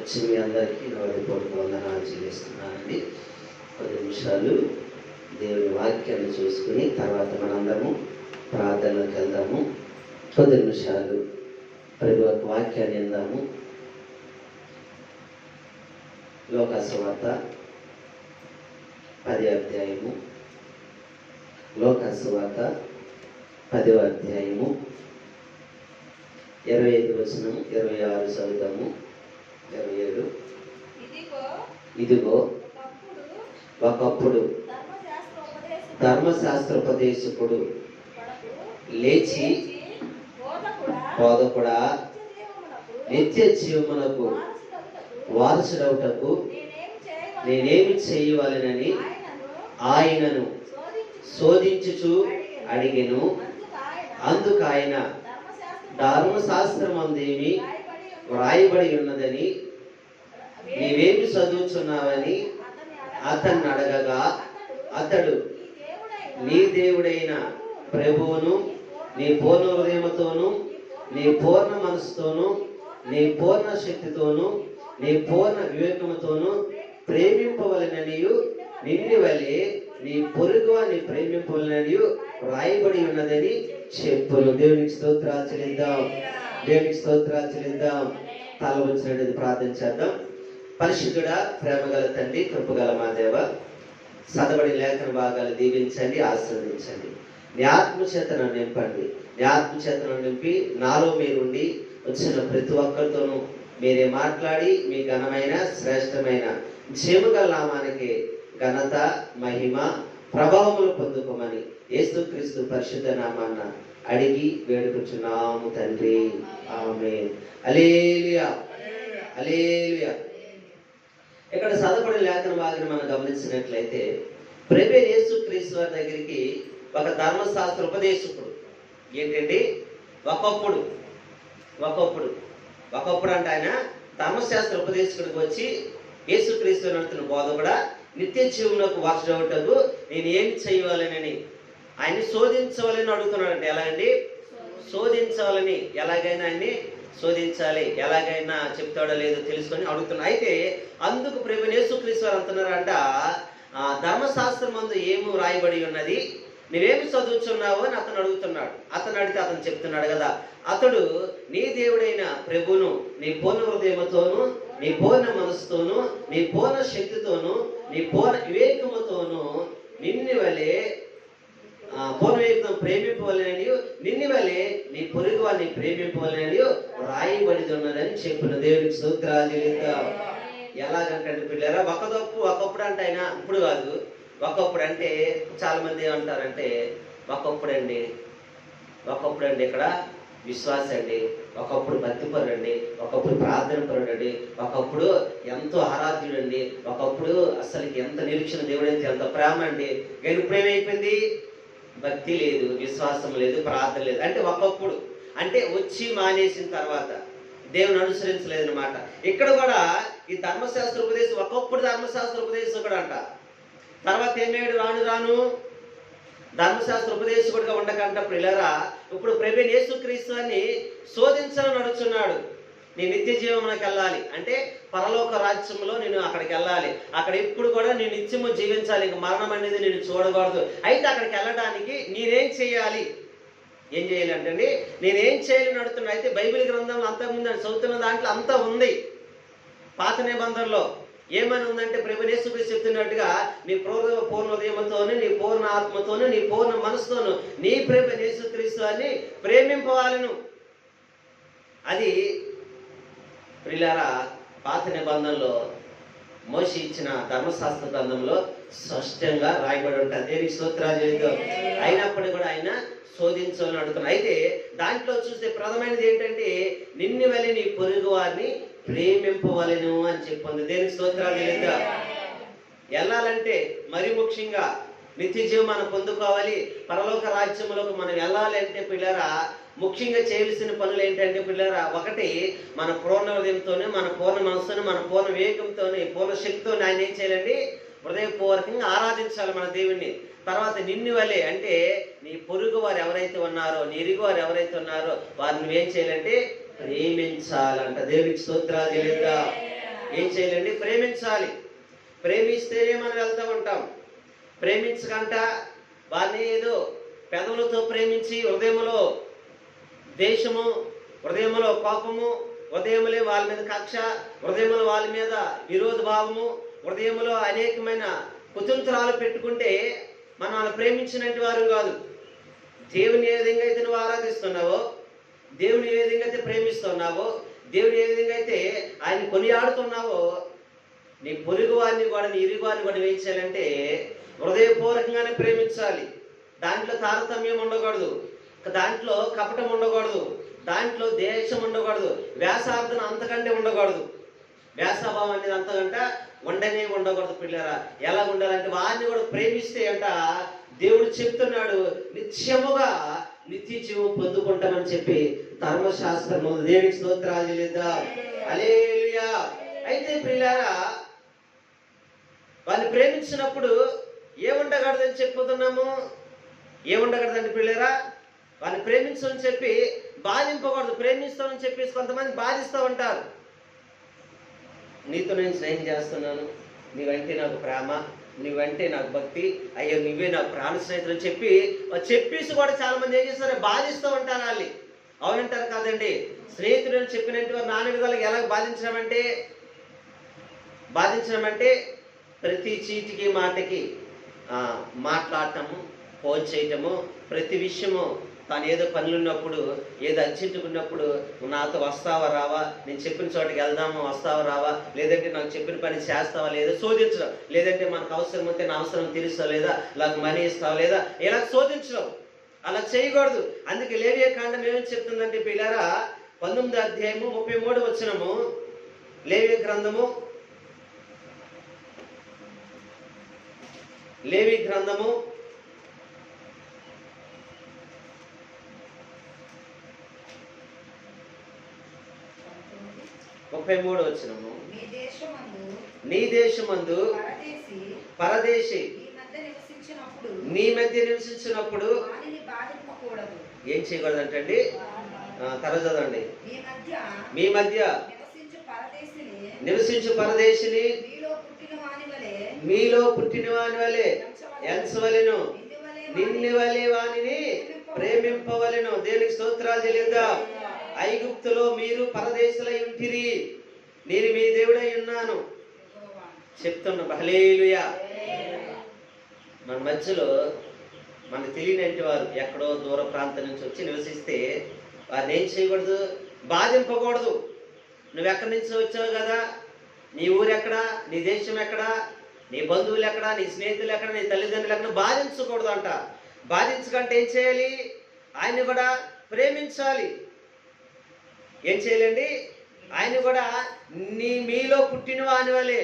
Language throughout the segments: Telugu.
వచ్చి మీ అందరికీ హృదయపూర్వక వందనాలు చెల్లిస్తున్నానండి. 10 నిమిషాలు దేవుని వాక్యాన్ని చూసుకుని తర్వాత మనందరము ప్రార్థనలోకి వెళ్దాము. 10 నిమిషాలు ప్రభు యొక్క వాక్యాన్ని విందాము. లోకాసువార్త 10వ అధ్యాయము. లోకాసువార్త 10వ అధ్యాయము 25 వచనం 26 చదువుతాము. 27 ఇదిగో ఒకప్పుడు ధర్మశాస్త్రోపదేశకుడు లేచి బోధకుడా నిత్య జీవమునకు వారసుడవుటకు నేనేమి చేయవలెనని ఆయనను శోధించుచు అడిగెను. అందుకు ఆయన ధర్మశాస్త్రమందేమి వ్రాయబడి ఉన్నదని నీవేమి చదువుచున్నావని అతన్ని అడగగా అతడు నీ దేవుడైన ప్రభువును నీ పూర్ణ హృదయముతోను నీ పూర్ణ మనసుతోను నీ పూర్ణ శక్తితోను నీ పూర్ణ వివేకముతోను ప్రేమింపవలెననియు నిన్ను వలె నీ పొరుగువాని ప్రేమింపవలెననియు రాయబడి ఉన్నదని చెప్పును. దేవునికి స్తోత్రాలు చెల్లిద్దాం. దేవునికి స్తోత్రాలు చెల్లిద్దాం. తల వచ్చినట్టు ప్రార్థన చేద్దాం. పరిశుద్ధుడా, ప్రేమగల తండ్రి, కృపగల మా దేవ, చదవడి లేఖన భాగాలు దీవించండి, ఆశీర్వదించండి. నీ ఆత్మచేతను నింపండి. నీ ఆత్మచేతను నింపి నాలో మీరుండి వచ్చిన ప్రతి ఒక్కరితోనూ మీరే మాట్లాడి మీ ఘనమైన శ్రేష్టమైన జీవగల నామానికి ఘనత, మహిమ, ప్రభావములు పొందుకోమని యేసుక్రీస్తు పరిశుద్ధ నామాన అడిగి వేడుకుంటున్నాము తండ్రి. ఆమేన్. హల్లెలూయా, హల్లెలూయా. ఇక్కడ చదవబడిన లేఖన భాగాన్ని మనం గమనించినట్లయితే ప్రభువైన యేసుక్రీస్తు వారి దగ్గరికి ఒక ధర్మశాస్త్ర ఉపదేశకుడు ఏంటండి ఒకప్పుడు అంటే ఆయన ధర్మశాస్త్ర ఉపదేశకుడికి వచ్చి యేసుక్రీస్తు నడుతున్న బోధ కూడా నిత్య జీవనకు వారసుడవుటకు నేను ఏం చేయవాలనని ఆయన్ని శోధించవాలని అడుగుతున్నాడంటే. ఎలాగండి శోధించాలని, ఎలాగైనా ఆయన్ని శోధించాలి, ఎలాగైనా చెప్తాడో లేదో తెలుసుకొని అడుగుతున్నా. అయితే అందుకు ప్రభువైన యేసుక్రీస్తు వారు అంటున్నారంట, ధర్మశాస్త్రం మందు ఏమి రాయబడి ఉన్నది, నువ్వేమి చదువుతున్నావు అని అతను అడుగుతున్నాడు. అతను అడిగితే అతను చెప్తున్నాడు కదా, అతడు నీ దేవుడైన ప్రభువును నీ పూర్ణ హృదయముతోను నీ పూర్ణ మనసుతోను నీ పూర్ణ శక్తితోను నీ పూర్ణ వివేకముతోను నిన్ను వలె పూర్వయుక్తం ప్రేమింపవలెనని నిన్ను వలె నీ పొరుగు వారిని ప్రేమింపవలెనని రాయబడి ఉన్నదని చెప్పిన. దేవునికి స్తోత్రాలు చెల్లిద్దాం. ఎలాగంటే పిల్లరా, ఒకప్పుడు అంటే ఆయన ఇప్పుడు కాదు, ఒకప్పుడు అంటే చాలా మంది ఏమంటారంటే ఒకప్పుడు అండి ఇక్కడ విశ్వాస అండి, ఒకప్పుడు భక్తిపరుడు అండి, ఒకప్పుడు ప్రార్థన పరుడు అండి, ఒకప్పుడు ఎంతో ఆరాధ్యుడండి, ఒకప్పుడు అసలుకి ఎంత నిరీక్షణ దేవుడైతే ఎంత ప్రేమ అండి. కానీ ఇప్పుడు ఏమైపోయింది? భక్తి లేదు, విశ్వాసం లేదు, ప్రార్థన లేదు. అంటే ఒకప్పుడు అంటే వచ్చి మానేసిన తర్వాత దేవుని అనుసరించలేదు అనమాట. ఇక్కడ కూడా ఈ ధర్మశాస్త్ర ఉపదేశం ఒకప్పుడు ధర్మశాస్త్ర ఉపదేశం కూడా అంట. తర్వాత ఏమేడు రాను ధర్మశాస్త్ర ఉపదేశకుడిగా ఉండకంట పిల్లరా, ఇప్పుడు ప్రభువైన యేసుక్రీస్తు అని శోధించాలని నడుచున్నాడు. నేను నిత్య జీవమునకు వెళ్ళాలి అంటే పరలోక రాజ్యంలో నేను అక్కడికి వెళ్ళాలి, అక్కడ ఇప్పుడు కూడా నేను నిత్యము జీవించాలి, ఇంక మరణం అనేది నేను చూడకూడదు. అయితే అక్కడికి వెళ్ళడానికి నేనేం చేయాలి అంటే నేనేం చేయాలని అడుగుతున్నా. అయితే బైబిల్ గ్రంథంలో అంతకుముందు చదువుతున్న దాంట్లో అంతా ఉంది. పాత నిబంధనలో ఏమని ఉందంటే ప్రభువైన యేసుక్రీస్తు చెప్తున్నట్టుగా నీ పూర్ణ హృదయముతోను నీ పూర్ణ ఆత్మతోను నీ పూర్ణ మనసుతోను నీ ప్రభువైన యేసుక్రీస్తు అని ప్రేమింపవాలను. అది ప్రియులారా పాత నిబంధనలో మోషే ఇచ్చిన ధర్మశాస్త్ర గ్రంథంలో స్పష్టంగా రాయబడి ఉంటుంది. దేనికి స్తోత్రాలు చెల్లిద్దాం. అయినప్పటికీ కూడా ఆయన శోధించాలని అడుగుతున్నారు. అయితే దాంట్లో చూస్తే ప్రధానమైనది ఏంటంటే నిన్ను వలె నీ పొరుగు వారిని ప్రేమింపవలెను అని చెప్పింది. దేనికి స్తోత్రాలు చెల్లిద్దాం. వెళ్ళాలంటే మరి ముఖ్యంగా నిత్య జీవం మనం పొందుకోవాలి, పరలోక రాజ్యంలోకి మనం వెళ్ళాలి అంటే పిల్లరా ముఖ్యంగా చేయవలసిన పనులు ఏంటంటే పిల్లరా, ఒకటి మన పూర్ణ హృదయంతోనే మన పూర్ణ మనసుతోనే మన పూర్ణ వివేకంతోనే పూర్ణ శక్తితో ఆయన ఏం చేయాలండి హృదయపూర్వకంగా ఆరాధించాలి మన దేవుణ్ణి. తర్వాత నిన్ను వలె అంటే నీ పొరుగు వారు ఎవరైతే ఉన్నారో నీ ఇరుగు వారు ఎవరైతే ఉన్నారో వారిని నువ్వేం చేయాలంటే ప్రేమించాలంట. దేవునికి స్తోత్రాలు చెల్లిద్దాం. ఏం చేయాలండి? ప్రేమించాలి. ప్రేమిస్తేనే మనం వెళ్తూ ఉంటాం. ప్రేమించకంట వారిని ఏదో పెదవులతో ప్రేమించి హృదయములో ద్వేషము, హృదయములో కోపము, హృదయములే వాళ్ళ మీద కక్ష, హృదయములో వాళ్ళ మీద విరోధ భావము, హృదయములో అనేకమైన కుతంత్రాలు పెట్టుకుంటే మనం వాళ్ళు ప్రేమించినట్టు వారు కాదు. దేవుని ఏ విధంగా అయితే నువ్వు ఆరాధిస్తున్నావో, దేవుని ఏ విధంగా అయితే ప్రేమిస్తున్నావో, దేవుని ఏ విధంగా అయితే ఆయన కొనియాడుతున్నావో, నీ పొరుగు వారిని కూడా, నీ ఇరుగు వారిని కూడా ఏం చేయాలంటే హృదయపూర్వకంగానే ప్రేమించాలి. దాంట్లో తారతమ్యం ఉండకూడదు, దాంట్లో కపటం ఉండకూడదు, దాంట్లో దేశం ఉండకూడదు, వ్యాసార్థన అంతకంటే ఉండకూడదు. వ్యాసభావం అనేది అంతకంటే ఉండకూడదు. పిల్లరా ఎలా ఉండాలంటే వారిని కూడా ప్రేమిస్తే అంట దేవుడు చెప్తున్నాడు, నిత్యముగా నిత్య జీవం పొందుకుంటామని చెప్పి ధర్మశాస్త్రము. దేవునికి స్తోత్రాలు లేదా? హల్లెలూయా. అయితే పిల్లరా వారిని ప్రేమించినప్పుడు ఏముండకూడదని చెప్పుతున్నాము? ఏముండకూడదండి పిల్లరా? వారిని ప్రేమించమని చెప్పి బాధింపకూడదు. ప్రేమిస్తామని చెప్పేసి కొంతమంది బాధిస్తూ ఉంటారు. నీతో నేను స్నేహం చేస్తున్నాను, నీవంటే నాకు ప్రేమ, నువ్వంటే నాకు భక్తి, అయ్యో నువ్వే నాకు ప్రాణ స్నేహితులు అని చెప్పేసి కూడా చాలా మంది ఏం చేస్తారు? బాధిస్తూ ఉంటారు వాళ్ళని. అవునంటారు కాదండి? స్నేహితుడు చెప్పినట్టు వారు నాన్న విధాలుగా ఎలా బాధించడం అంటే ప్రతి చీటికి మాటకి మాట్లాడటము, ఫోన్ చేయటము, ప్రతి విషయము తాను ఏదో పనులు ఉన్నప్పుడు, ఏదో అర్జెంటుకున్నప్పుడు నాతో వస్తావా రావా, నేను చెప్పిన చోటకి వెళ్దాము వస్తావా రావా, లేదంటే నాకు చెప్పిన పని చేస్తావా లేదా శోధించడం, లేదంటే మనకు అవసరం ఉంటే నా అవసరం తీరుస్తావా లేదా, నాకు మనీ ఇస్తావా లేదా, ఇలా శోధించడం. అలా చేయకూడదు. అందుకే లేవియా కాండం ఏమని చెప్తుందంటే పిల్లారా 19వ అధ్యాయము 33వ వచనము, లేవి గ్రంథము 33వ వచనము, నీ దేశమందు పరదేశి నీ మధ్య నివసించినప్పుడు ఏం చేయకూడదు అంటండి? తర్వాత చదవండి. మీ మధ్య నివసించు పరదేశిని మీలో పుట్టిన వాని వలె ఎంచవలెను, నిన్ను వలె వానిని ప్రేమింపవలెను. దేవునికి స్తోత్రాలు చెల్లిద్దాం. ఐగుప్తులో మీరు పరదేశులై ఉంటిరి, నేను మీ దేవుడై ఉన్నాను చెప్తున్నా. హల్లెలూయా. మన మధ్యలో మనకు తెలియనట్టు వారు ఎక్కడో దూర ప్రాంతం నుంచి వచ్చి నివసిస్తే వారిని ఏం చేయకూడదు? బాధింపకూడదు. నువ్వు ఎక్కడి నుంచి వచ్చావు కదా, నీ ఊరు ఎక్కడా, నీ దేశం ఎక్కడా, నీ బంధువులు ఎక్కడా, నీ స్నేహితులు ఎక్కడ, నీ తల్లిదండ్రులు ఎక్కడ, బాధించకూడదు అంట. బాధించకంటే ఏం చేయాలి? ఆయన్ని కూడా ప్రేమించాలి. ఏం చేయాలండి? ఆయన కూడా మీలో పుట్టిన వాని వలె,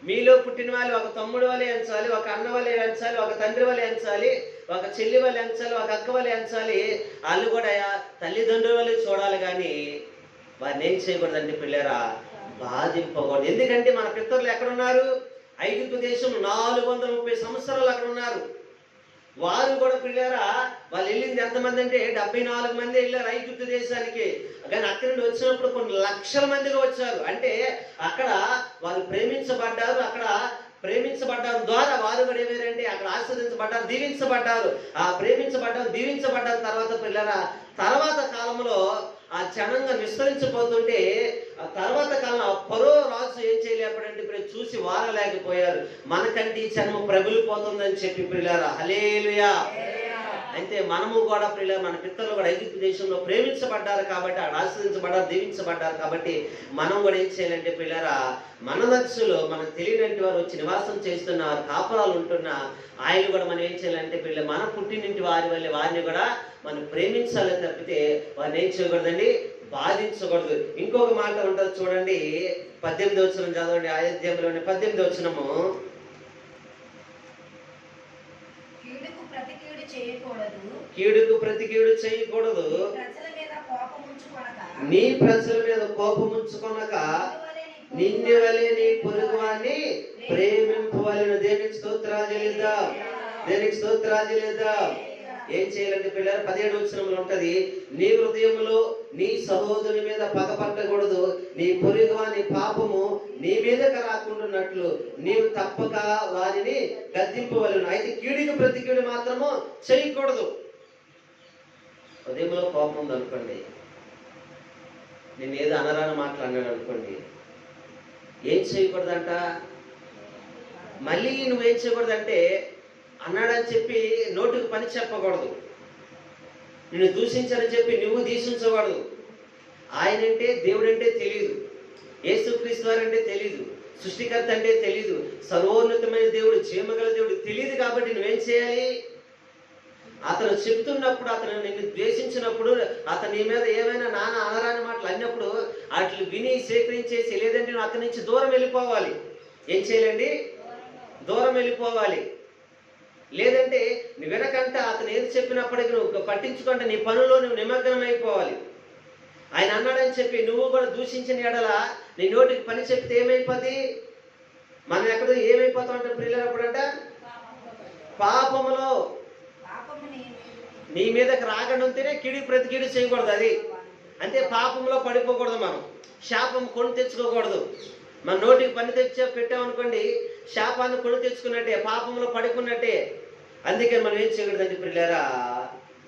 మీలో పుట్టిన వాళ్ళు ఒక తమ్ముడు వలె ఎంచాలి, ఒక అన్న వలె ఎంచాలి, ఒక తండ్రి వలె ఎంచాలి, ఒక చెల్లి వలె ఎంచాలి, ఒక అక్క వలె ఎంచాలి. వాళ్ళు కూడా తల్లిదండ్రుల వలె చూడాలి. కానీ వారిని ఏం చేయకూడదండి పిల్లరా? బాధింపకూడదు. ఎందుకంటే మన పితరులు ఎక్కడున్నారు? ఐగుప్తు దేశం 430 సంవత్సరాలు అక్కడ ఉన్నారు. వారు కూడా పిల్లరా వాళ్ళు వెళ్ళింది ఎంతమంది అంటే 74 మంది వెళ్ళారు ఐగుప్తు దేశానికి. కానీ అక్కడి నుండి వచ్చినప్పుడు కొన్ని లక్షల మందిగా వచ్చారు. అంటే అక్కడ వారు ప్రేమించబడ్డారు. అక్కడ ప్రేమించబడ్డారు ద్వారా వారు కూడా ఏమైందంటే అక్కడ ఆశీర్వదించబడ్డారు, దీవించబడ్డారు. ఆ ప్రేమించబడ్డారు, దీవించబడ్డారు తర్వాత పిల్లరా తర్వాత కాలంలో ఆ జనంగా విస్తరించిపోతుంటే ఆ తర్వాత కాలం ఫరో రాజు ఏం చేయలేకపోయాడంటే ఇప్పుడు చూసి వారలేకపోయారు. మనకంటే ఈ జన్మ ప్రబలిపోతుందని చెప్పి పిల్లారా. హల్లెలూయా. అయితే మనము కూడా పిల్ల మన పితరులు కూడా ఐగుప్తు దేశంలో ప్రేమించబడ్డారు కాబట్టి, ఆడ ఆశ్రయించబడ్డారు, దీవించబడ్డారు కాబట్టి మనం కూడా ఏం చేయాలంటే పిల్లరా మన దశలో మనకు తెలియనట్టు వారు వచ్చి నివాసం చేస్తున్నారు, కాపురాలు ఉంటున్నా ఆయన కూడా మనం ఏం చేయాలంటే పిల్ల మన పుట్టినింటి వారి వల్ల వారిని కూడా మనం ప్రేమించాలి తప్పితే వారిని ఏం చేయకూడదండి? బాధించకూడదు. ఇంకొక మాట ఉంటుంది చూడండి, 18వ వచనం చదవండి. అయోధ్యలోని 18వ వచనము, కీడుకు ప్రతి కీడు చేయకూడదు, నీ ప్రజల మీద కోపముంచుకొనక నిన్ను వలె నీ పొరుగు వారిని ప్రేమింపవలెను. దేనికి స్తోత్రాలు చెల్లిద్దాం, దేనికి స్తోత్రాలు చెల్లిద్దాం. ఏం చేయాలంటే పిల్లలు 17వ వచనంలో ఉంటది, నీ హృదయంలో నీ సహోదరుని మీద పగపట్టకూడదు, నీ పొరుగువాని పాపము నీ మీదకి రాకుండాన్నట్లు నీవు తప్పక వారిని గద్దింపవలెను. అయితే కీడుకు ప్రతి కీడు మాత్రము చేయకూడదు. హృదయంలో కోపం ఉంది అనుకోండి, నేను ఏదో అనరాని మాట్లాడినాడు అనుకోండి, ఏం చేయకూడదంట? మళ్ళీ నువ్వేం చేయకూడదంటే అన్నాడని చెప్పి నోటికి పని చెప్పకూడదు. నిన్ను దూషించాలని చెప్పి నువ్వు దూషించకూడదు. ఆయనంటే దేవుడంటే తెలియదు, యేసుక్రీస్తు వారంటే తెలియదు, సృష్టికర్త అంటే తెలియదు, సర్వోన్నతమైన దేవుడు, జీవగల దేవుడు తెలియదు. కాబట్టి నువ్వేం చేయాలి? అతను చెప్తున్నప్పుడు, అతను నిన్ను ద్వేషించినప్పుడు, అతని మీద ఏమైనా నాన్న అనరాని మాటలు అన్నప్పుడు అట్లు విని సేకరించేసి, లేదంటే నువ్వు అతని నుంచి దూరం వెళ్ళిపోవాలి. ఏం చేయాలండి? దూరం వెళ్ళిపోవాలి. లేదంటే నువ్వు వెనకంట అతను ఏది చెప్పినప్పటికీ నువ్వు పట్టించుకుంటే నీ పనుల్లో నువ్వు నిమగ్నం అయిపోవాలి. ఆయన అన్నాడని చెప్పి నువ్వు కూడా దూషించిన ఎడల నీ నోటికి పని చెప్తే ఏమైపోద్ది? మనం ఎక్కడ ఏమైపోతాం అంటే పిల్లలప్పుడంట పాపములో నీ మీదకి రాగనుంటేనే కిడి ప్రతి కిడి చేయకూడదు. అది అంటే పాపంలో పడిపోకూడదు, మనం శాపం కొని తెచ్చుకోకూడదు. మన నోటికి పని పెట్టామనుకోండి, శాపాన్ని కొని తెచ్చుకున్నట్టే, పాపంలో పడుకున్నట్టే. అందుకే మనం ఏం చేయకూడదండి పిల్లారా,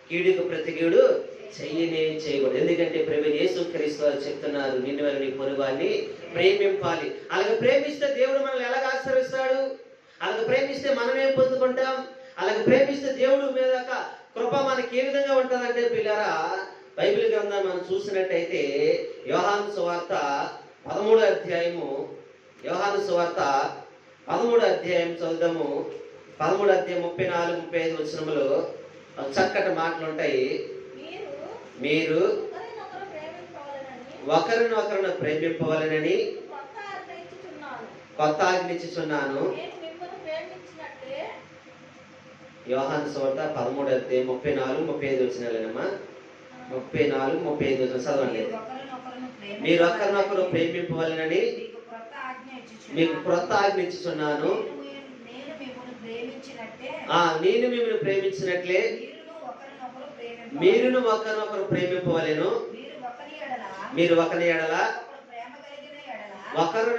కీడుకు ప్రతి కీడు చేయకూడదు. ఎందుకంటే ప్రభువైన యేసుక్రీస్తు వారు చెప్తున్నారు, నిన్ను నీ పొరుగువాన్ని ప్రేమింపాలి. అలాగే ప్రేమిస్తే దేవుడు మనల్ని ఎలాగ ఆశీర్వదిస్తాడు? అలాగే ప్రేమిస్తే మనం ఏం పొందుకుంటాం? అలాగే ప్రేమిస్తే దేవుడు మీద కృప మనకి ఏ విధంగా ఉంటుందంటే పిల్లారా, బైబిల్ గ్రంథం మనం చూసినట్టయితే యోహాను సువార్త 13వ అధ్యాయము, యోహాను సువార్త 13వ అధ్యాయం చదువుదాము. 13వ అధ్యాయం 34-35 వచనములు చక్కటి మాటలు ఉంటాయి. మీరు ఒకరినొకరును ప్రేమింపవలెనని కొత్త ఆజ్ఞిచ్చుచున్నాను. యోహాను సువార్త 13వ అధ్యాయం 34-35 వచనాలేనమ్మా. 34-35 వచనం చదవండి. మీరు ఒకరినొకరు ప్రేమింపవలెనని మీకు క్రొత్త ఆజ్ఞ ఇచ్చుచున్నాను. నేను మిమ్మల్ని ప్రేమించినట్లే మీరును ఒకరినొకరు ప్రేమింపవలెను. మీరు ఒకరి ఎడల ఒకరు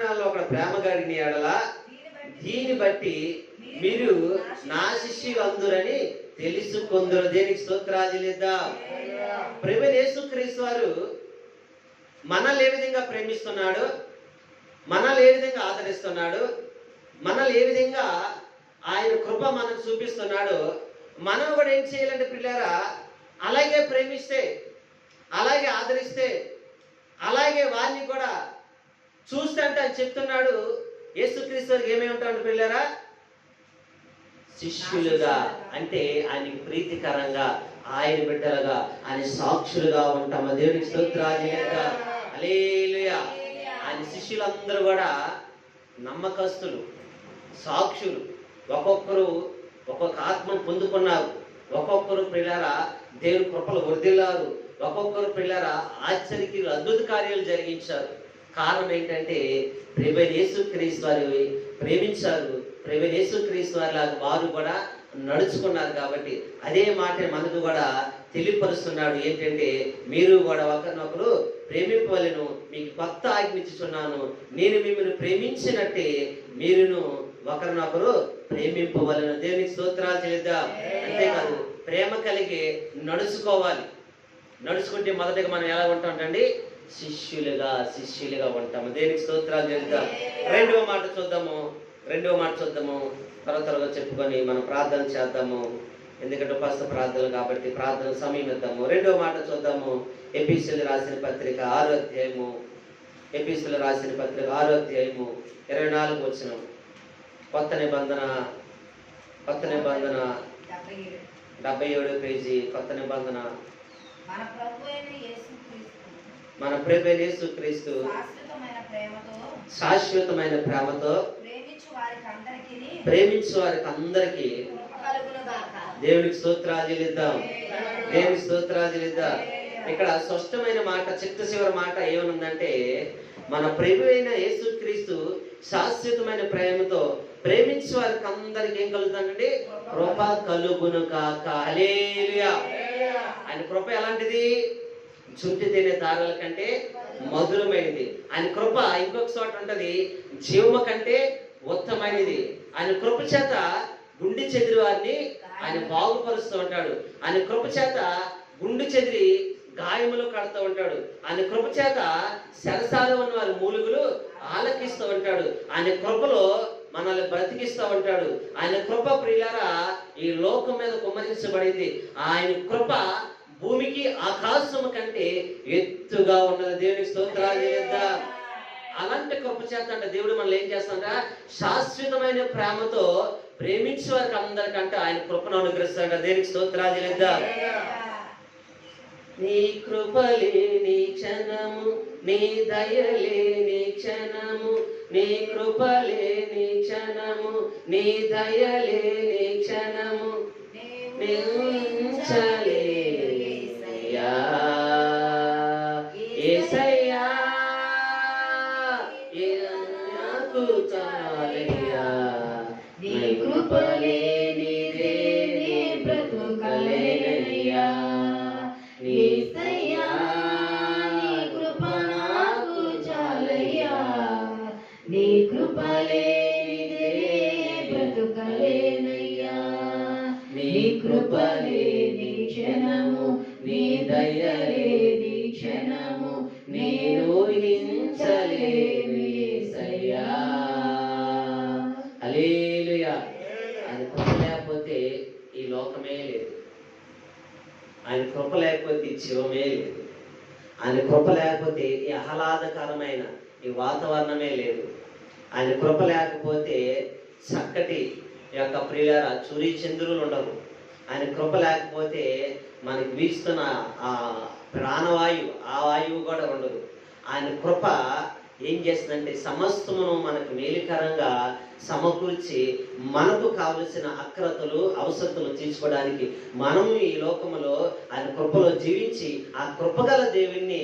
ప్రేమ కలిగిన ఎడల దీన్ని బట్టి మీరు నా శిష్యులు అందురని తెలుసుకొందురు. దేనికి స్తోత్రాలు లేదా? ప్రభువైన యేసుక్రీస్తు వారు మనల్ని ఏ విధంగా ప్రేమిస్తున్నాడు, మనల్ని ఏ విధంగా ఆదరిస్తున్నాడు, మనల్ని ఏ విధంగా ఆయన కృప మనకు చూపిస్తున్నాడు, మనం కూడా ఏం చేయాలంటే పిల్లారా, అలాగే ప్రేమిస్తే, అలాగే ఆదరిస్తే, అలాగే వారిని కూడా చూస్తే అంటే అని చెప్తున్నాడు. యేసుక్రీస్తు వారికి ఏమై ఉంటాడు పిల్లారా? శిష్యులుగా, అంటే ఆయనకి ప్రీతికరంగా, ఆయన బిడ్డలుగా, ఆయన సాక్షులుగా ఉంటాము. దేవునికి స్తోత్రాలు. హల్లెలూయా. ఆయన శిష్యులందరూ కూడా నమ్మకస్తులు, సాక్షులు. ఒక్కొక్కరు ఒక్కొక్క ఆత్మను పొందుకున్నారు. ఒక్కొక్కరు పిల్లరా దేవుని కృపలు వర్ధిల్లారు. ఒక్కొక్కరు పిల్లరా ఆశ్చర్యకి అద్భుత కార్యాలు జరిగించారు. కారణం ఏంటంటే ప్రభువైన యేసుక్రీస్తు వారు ప్రేమించారు. ప్రభువైన యేసుక్రీస్తు వారి లాగా వారు కూడా నడుచుకున్నారు. కాబట్టి అదే మాట మనకు కూడా తెలియపరుస్తున్నాడు. ఏంటంటే మీరు కూడా ఒకరినొకరు ప్రేమింపవలెను, మీకు కొత్త ఆజ్ఞిచ్చుచున్నాను. నేను మిమ్మల్ని ప్రేమించినట్టే మీరును ఒకరినొకరు ప్రేమింపవలెను. దేవునికి స్తోత్రాలు చేద్దాం. అంతేకాదు ప్రేమ కలిగి నడుచుకోవాలి. నడుచుకుంటే మొదటగా మనం ఎలా ఉంటామంటండి? శిష్యులుగా ఉంటాము. దేనికి స్తోత్రాలు చేద్దాం. రెండవ మాట చూద్దాము. త్వరగా చెప్పుకొని మనం ప్రార్థన చేద్దాము. ఎందుకంటే ఉపవాస ప్రార్థనలు కాబట్టి ప్రార్థన సమయం ఇద్దాము. రెండవ మాట చూద్దాము. ఎఫెసీయులకు రాసిన పత్రిక 6వ అధ్యాయము, ఎఫెసీయులకు రాసిన పత్రిక 6వ అధ్యాయము 24వ వచనం. కొత్త నిబంధన 77వ పేజీ. కొత్త నిబంధన. మన ప్రభువైన యేసుక్రీస్తు శాశ్వతమైన ప్రేమతో ప్రేమించు వారికి అందరికీ దేవునికి స్తోత్రాలు చెల్లిద్దాం. దేవునికి స్తోత్రాలు చెల్లిద్దాం. ఇక్కడ స్పష్టమైన మాట, చిట్ట చివరి మాట ఏమనుందంటే, మన ప్రభువైన యేసుక్రీస్తు శాశ్వతమైన ప్రేమతో ప్రేమించే వారికి అందరికి ఏం కలుగుతుందండి? కృప కలుగును కాక. హల్లెలూయా. ఆయన కృప ఎలాంటిది? చుంటి తినే దారుల కంటే మధురమైనది. ఆయన కృప ఇంకొక చోట ఉంటది, జీవము కంటే ఉత్తమైనది. ఆయన కృప చేత గుండె చెదిరి వారిని ఆయన బాగుపరుస్తూ ఉంటాడు. ఆయన కృప చేత గుండె చెదిరి గాయములు కడుతూ ఉంటాడు. ఆయన కృప చేత సరసాలు ఉన్న వారి మూలుగులు ఆలకిస్తూ ఉంటాడు. ఆయన కృపలో మనల్ని బ్రతికిస్తూ ఉంటాడు. ఆయన కృప ప్రియులారా ఈ లోకం మీద కుమ్మరించబడింది. ఆయన కృప భూమికి ఆకాశము కంటే ఎత్తుగా ఉన్నది. దేవునికి స్తోత్రాలు చేద్దాం. అలాంటి కృప చేత అంటే దేవుడు మనల్ని ఏం చేస్తాడ? శాశ్వతమైన ప్రేమతో ప్రేమించే వారికి అందరికంటే ఆయన కృపను అనుగ్రహిస్తాడ. దేవునికి స్తోత్రాలు చేద్దాం. నీ కృపలేని క్షణము, నీ దయలేని క్షణము, నీ కృపలేని క్షణము, నీ దయలేని క్షణము నించలేనయ్యా. యేసయ్యా నాకు చాలయ్యా. నీ కృపలేనిదే నీ బ్రతుకలేనయ్యా. యేసయ్యా నీ కృప నాకు చాలయ్యా. నీ కృపలేనిదే బ్రతుకలేనయ్యా. నీ కృపలేని క్షణము, నీ దయలేని క్షణము నేను ఊహించలేను యేసయ్యా. హల్లెలూయా. ఆయన కృప లేకపోతే ఈ లోకమే లేదు. ఆయన కృప లేకపోతే ఈ జీవమే లేదు. ఆయన కృప లేకపోతే ఈ ఆహ్లాదకరమైన ఈ వాతావరణమే లేదు. ఆయన కృప లేకపోతే చక్కటి యొక్క ప్రియులారా చురి చంద్రులు ఉండవు. ఆయన కృప లేకపోతే మనకి వీస్తున్న ఆ ప్రాణవాయువు, ఆ వాయువు కూడా ఉండదు. ఆయన కృప ఏం చేస్తుందంటే సమస్తమును మనకు మేలుకరంగా సమకూర్చి మనకు కావలసిన అక్రతలు అవసరతలు తీర్చుకోవడానికి మనము ఈ లోకములో ఆయన కృపలో జీవించి ఆ కృపగల దేవుణ్ణి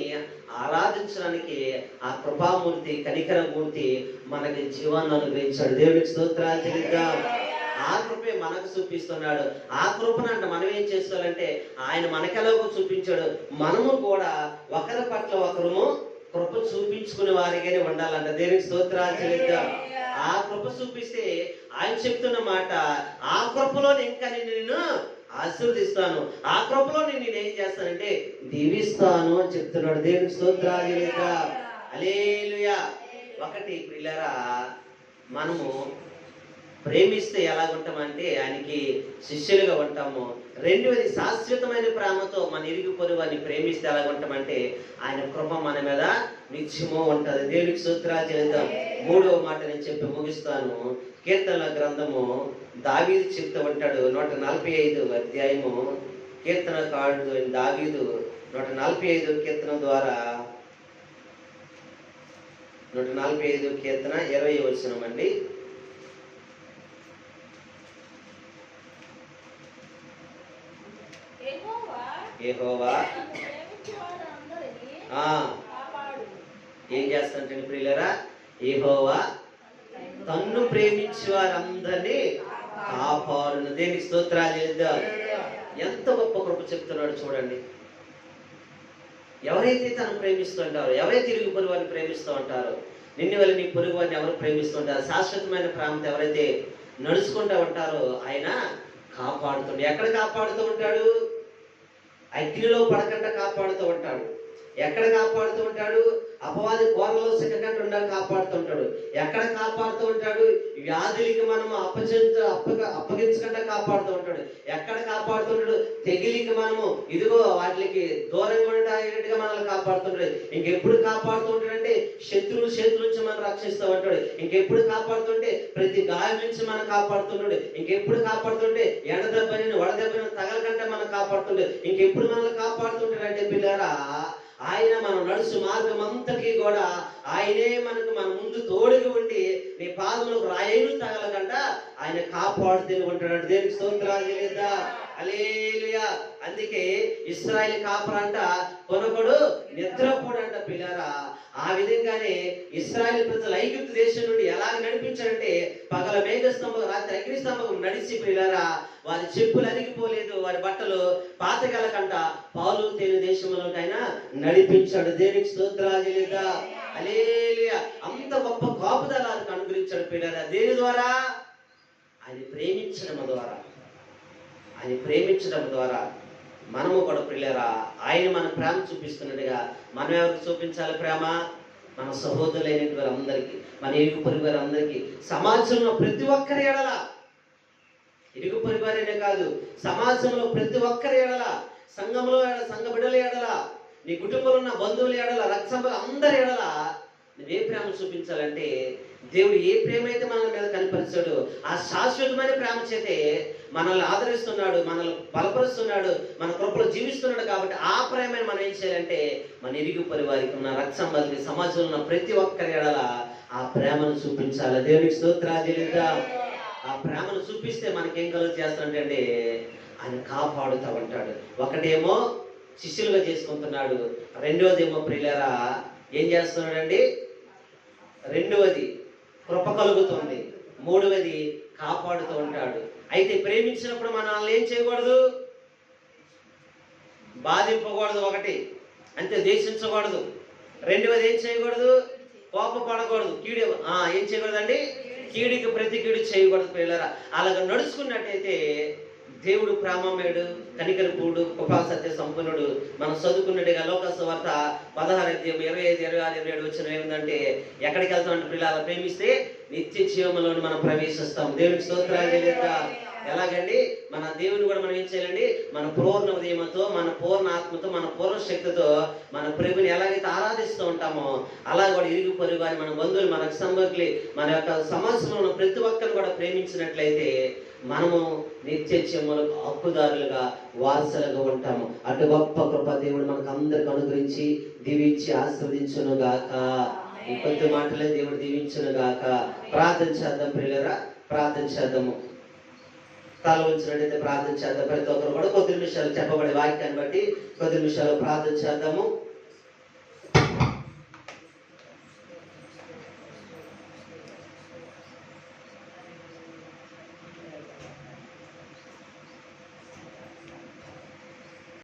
ఆరాధించడానికి ఆ కృపామూర్తి కనికరమూర్తి మనకి జీవాన్ని అనుగ్రహించాడు. దేవునికి స్తోత్రాలు చెల్లిద్దాం. ఆ కృపే మనకు చూపిస్తున్నాడు. ఆ కృపనంట మనం ఏం చేసుకోవాలంటే ఆయన మనకెలాగో చూపించాడు, మనము కూడా ఒకరి పట్ల ఒకరము కృప చూపించుకునే వారిగానే ఉండాలంట. దేవునికి స్తోత్రాలు చెల్లిద్దాం. ఆ కృప చూపిస్తే ఆయన చెప్తున్న మాట, ఆ కృపలో ఇంకా నిన్ను ఆశీర్వదిస్తాను, ఆ కృపలో నేనేం చేస్తానంటే దీవిస్తాను అని చెప్తున్నాడు. దేవునికి స్తోత్రాలు చెల్లిద్దాం. హల్లెలూయా. ఒకటి ప్రియులారా, మనము ప్రేమిస్తే ఎలాగుంటామంటే ఆయనకి శిష్యులుగా ఉంటాము. రెండవది శాశ్వతమైన ప్రేమతో మన ఇరుగు పొరుగుని ప్రేమిస్తే ఎలాగుంటామంటే ఆయన కృప మన మీద నిత్యము ఉంటుంది. దేవునికి స్తోత్రాలు చెల్లిద్దాం. మూడవ మాట నేను చెప్పి ముగిస్తాను. కీర్తనల గ్రంథము దావీదు చెప్తూ ఉంటాడు. 145 అధ్యాయము కీర్తనకారుడు దావీదు 145 కీర్తన ద్వారా 145 కీర్తన 20వ వచనం అండి. యెహోవా ఏం చేస్తానంటే ప్రియులరా, యెహోవా తన్ను ప్రేమించే వారందరినీ కాపాడును. దేనికి స్తోత్రాలు చేద్దాం. ఎంత గొప్ప కృప చెప్తున్నాడు చూడండి. ఎవరైతే తను ప్రేమిస్తుంటారో, ఎవరైతే ఇరుగు పొరుగు వారిని ప్రేమిస్తూ ఉంటారో, నిన్ను వల్ల నీ పొరుగు వారిని ఎవరు ప్రేమిస్తుంటారో, శాశ్వతమైన ప్రేమతో ఎవరైతే నడుచుకుంటూ ఉంటారో ఆయన కాపాడుతుంటాడు. ఎక్కడ కాపాడుతూ ఉంటాడు? అగ్నిలో పడకుండా కాపాడుతూ ఉంటాడు. ఎక్కడ కాపాడుతూ ఉంటాడు? అపవాది కోరలో సిక్కకుండా కాపాడుతూ ఉంటాడు. ఎక్కడ కాపాడుతూ ఉంటాడు? వ్యాధులకి మనము అప్పగించకుండా కాపాడుతూ ఉంటాడు. ఎక్కడ కాపాడుతూ ఉంటాడు? తెగిలికి మనము ఇదిగో వాటికి దూరంగా ఉండేటట్టుగా మనల్ని కాపాడుతుంటాడు. ఇంకెప్పుడు కాపాడుతూ ఉంటాడంటే శత్రువుల చేతుల నుంచి మనం రక్షిస్తూ ఉంటాడు. ఇంకెప్పుడు కాపాడుతుంటే ప్రతి గాయం నుంచి మనం కాపాడుతున్నాడు. ఇంకెప్పుడు కాపాడుతుంటే ఎండ దెబ్బని వడదెబ్బని తగలకంటే మనం కాపాడుతుంటాడు. ఇంకెప్పుడు మనల్ని కాపాడుతుంటాడంటే పిల్లరా, ఆయన మనం నడుచు మార్గం అంతకి కూడా ఆయనే మనకు మన ముందు తోడుగా ఉండి నీ పాదములకు రాయను తగలకుండా ఆయన కాపాడుతూ ఉంటాడు. దేవునికి స్తోత్రాలు చేద్దాం. హల్లెలూయా. అందుకే ఇశ్రాయేలు కాపరంట కొనకొడు నిద్రపోడంట పిల్లరా. ఆ విధంగానే ఇశ్రాయేలు ప్రజలు ఐగుప్తు దేశం నుండి ఎలాగ నడిపించారంటే పగల మేఘస్తంభం రాత్రి అగ్ని స్తంభం నడిచి పిల్లరా వారి చెప్పులు అరిగిపోలేదు, వారి బట్టలు పాతగలకంట పాలు తేనె దేశంలోకైనా నడిపించాడు. దేనికి స్తోత్రాలు లేదా? హల్లెలూయా. అంత గొప్ప కాపుదలానికి అనుగ్రహించాడు పిల్లరా. దేని ద్వారా? ఆయన ప్రేమించడం ద్వారా. ఆయన ప్రేమించడం ద్వారా మనము కూడా పిల్లరా ఆయన మన ప్రేమ చూపిస్తున్నట్టుగా మనం ఎవరికి చూపించాలి ప్రేమ? మన సహోదరులైన వారందరికీ, మన ఇరుగు పొరుగు వారందరికీ, సమాజంలో ప్రతి ఒక్కరి ఎడల, ఇరుగు పొరుగు వారినే కాదు, సమాజంలో ప్రతి ఒక్కరి ఎడల, సంఘంలో సంఘ బిడ్డల ఎడల, నీ కుటుంబంలో ఉన్న బంధువుల ఎడల, రక్త అందరి ఎడల నువ్వే ప్రేమ చూపించాలంటే దేవుడు ఏ ప్రేమ అయితే మన మీద కనిపరిచాడు ఆ శాశ్వతమైన ప్రేమ చేతే మనల్ని ఆదరిస్తున్నాడు, మనల్ని బలపరుస్తున్నాడు, మన కృపలో జీవిస్తున్నాడు. కాబట్టి ఆ ప్రేమని మనం ఏం చేయాలంటే మన ఇరుగు పరివారికి ఉన్న రక్త సంబంధికి సమాజంలో ఉన్న ప్రతి ఒక్కరి ఎడల ఆ ప్రేమను చూపించాలి. దేవునికి స్తోత్రాలు. ఆ ప్రేమను చూపిస్తే మనకేం కలుగు చేస్తాడంటే ఆయన కాపాడుతూ ఉంటాడు. ఒకటేమో శిష్యులుగా చేసుకుంటున్నాడు, రెండోదేమో ప్రియులారా ఏం చేస్తున్నాడండి? రెండవది కృప కలుగుతుంది, మూడవది కాపాడుతూ ఉంటాడు. అయితే ప్రేమించినప్పుడు మనల్ని ఏం చేయకూడదు? బాధింపకూడదు. ఒకటి అంతే, ద్వేషించకూడదు. రెండవది ఏం చేయకూడదు? కోపపడకూడదు. కీడు ఏం చేయకూడదండి? కీడికి ప్రతి కీడు చేయకూడదు పిల్లరా. అలాగ నడుచుకున్నట్టయితే దేవుడు ప్రేమమేడు, కనికరపూడు, కృపాసత్య సంపన్నుడు. మనం చదువుకున్నట్టుగా లోకసువార్త 16:25-26-27 వచ్చిన ఏమిటంటే ఎక్కడికి వెళ్తామంటే పిల్లలు ప్రేమిస్తే నిత్య జీవంలోని మనం ప్రవేశిస్తాం. దేవునికి స్తోత్రాలు తెలియదా? ఎలాగండి? మన దేవుని కూడా మనం ఏం చేయాలండి? మన పూర్ణ ఉదయంతో, మన పూర్ణ ఆత్మతో, మన పూర్ణ శక్తితో మన ప్రభుని ఎలాగైతే ఆరాధిస్తూ ఉంటామో అలా కూడా ఇరుగు పొరుగు వారి, మన బంధువులు, మన సంబంధులు, మన యొక్క సమాజంలో ఉన్న ప్రతి ఒక్కరిని కూడా ప్రేమించినట్లయితే మనము నిత్య జీవములకు హక్కుదారులుగా, వారసులుగా ఉంటాము. అటు గొప్ప కృప దేవుడు మనకు అందరికి అనుగ్రహించి దీవించి ఆశీర్వదించును గాక. ఈ కొద్ది మాటలే దేవుడు దీవించును గాక. ప్రార్థన చేద్దాం ప్రియులారా, ప్రార్థన చేద్దాము. తల ఉంచినట్టయితే ప్రార్థన చేద్దాం. ప్రతి ఒక్కరు కూడా కొద్ది నిమిషాలు చెప్పబడే వాక్యాన్ని బట్టి కొద్ది నిమిషాలు ప్రార్థన చేద్దాము.